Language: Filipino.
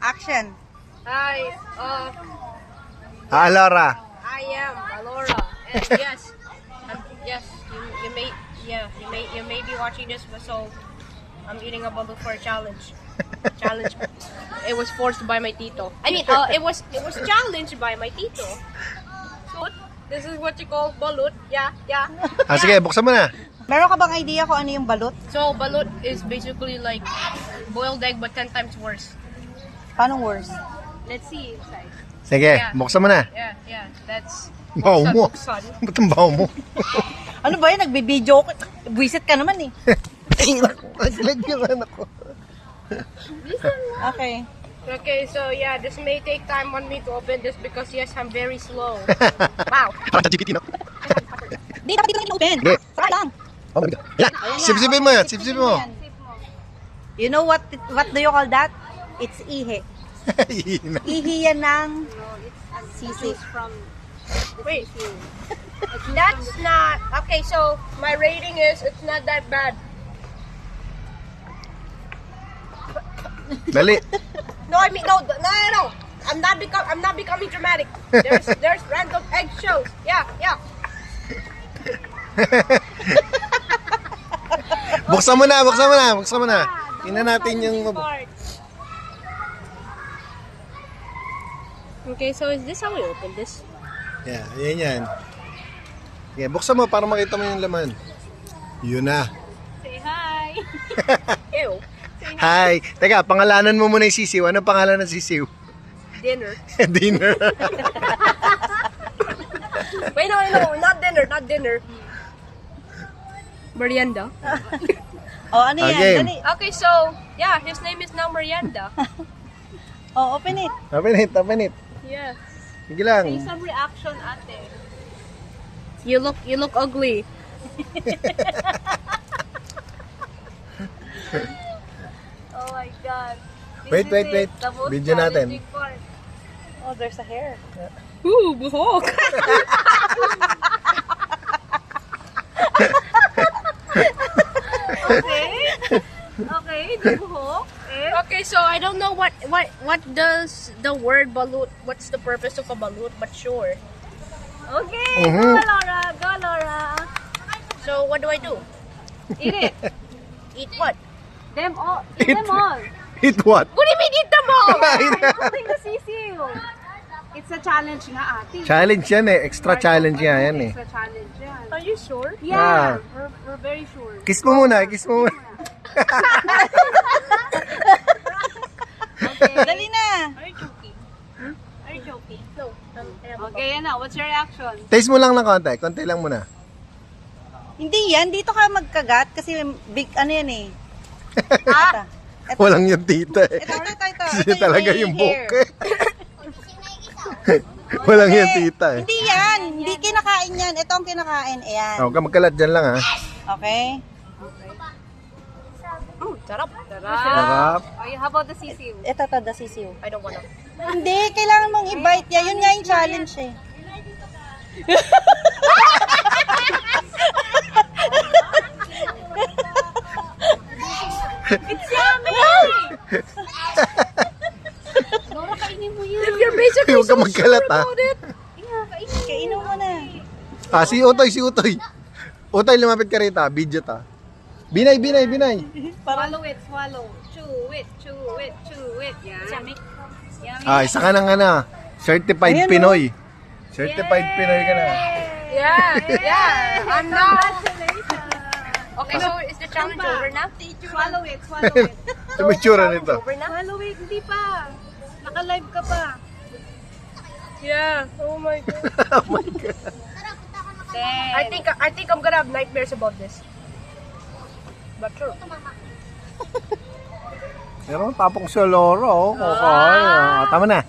Action. Hi, Laura. I am Alora, and yes, you may be watching this, so I'm eating a balut for a challenge. Challenge. It was forced by my tito. I mean, it was challenged by my tito. So this is what you call balut. Yeah. Sige, buksan mo na. Meron ka bang idea kung ano yung balut? So balut is basically like boiled egg but 10 times worse. Paano worse? Let's see inside. Sige, Yeah. buksan mo na. Yeah, that's Baho mo. buksan. Ba't ang baho mo? Ano ba yan? Nagbibideo ko. Buisit ka naman eh. Naglag yung anak ko. Okay. Okay, so yeah, this may take time on me to open this because yes, I'm very slow. Wow. Parang sa GPT, no? Di, dapat dito lang open. Hindi. Saka lang. Oh my God. Yan! Sip-sipin mo yan, sip-sipin mo. You know what do you call that? It's ihe. Ihi yan ng sisig. Wait. That's not okay. So my rating is it's not that bad. Dali. No, I mean no. I'm not becoming dramatic. There's random eggshells. Yeah. Buksan mo na. Tingnan natin yung... Okay, so is this how we open this? Yeah, yan. Yeah, buksan mo para makita mo yung laman. Yun na. Say hi. Ew. Hi. Teka, pangalanan mo muna yung sisiw. Ano pangalan ng sisiw? Dinner. Dinner. Wait, no, not dinner. Merienda. Oh, ano yan? Okay. Dali. Okay, so yeah, his name is now Merienda. Oh, open it. Open it. Yes. Sige lang. Some reaction, ate. You look ugly. Oh my God. Wait. Video natin. Oh, there's a hair. Ooh, buhok. Okay, buhok. Okay, so I don't know what does the word balut, what's the purpose of a balut, but sure. Okay, Mhm. Go Laura. So what do I do? Eat it. Eat what? Them all. Eat them all. Eat what? What do you mean eat them all? Including the sisiu. It's a challenge nga, ate. Challenge yan eh. Extra challenge yan eh. It's a challenge yan. Are you sure? Yeah. We're very sure. Kiss mo muna. Dali na. Are you joking? Are you joking? No. Okay, yan na. What's your reaction? Taste mo lang ng konti. Konti lang muna. Hindi yan. Dito ka magkagat kasi big ano yan eh. Ito. Walang yung tita eh. Ito. Kasi talaga yung hair. buhok eh. Walang yung tita eh. Hindi yan. Hindi kinakain yan. Ito ang kinakain. Ayan. Huwag ka magkalat dyan lang ha. Okay. Sarap. Sarap. Okay, how about the sisiu? Ito the sisiw. I don't wanna. Hindi. Kailangan mong i-bite yan. Yun nga yung challenge eh. It's yummy! Laura, kainin mo yan. If you're basically Huwag ka so magkalat, sure ha? about it. Kainom mo na. Si Utoy. Utoy, lumapit ka rito. Video ta. Binay. Swallow it. Chew it. Yan. Yummy. Isa ka ng certified Ayan, Pinoy. Certified Pinoy ka na. Yeah. I'm not. Okay, so is the challenge over now? Swallow it. Tumitsura nito. Over now? Swallow it. Hindi pa. Naka-live ka pa. Yeah. Oh my God. Oh my God. I think I'm gonna have nightmares about this. But true. Pero tapong si Loro. Tama na.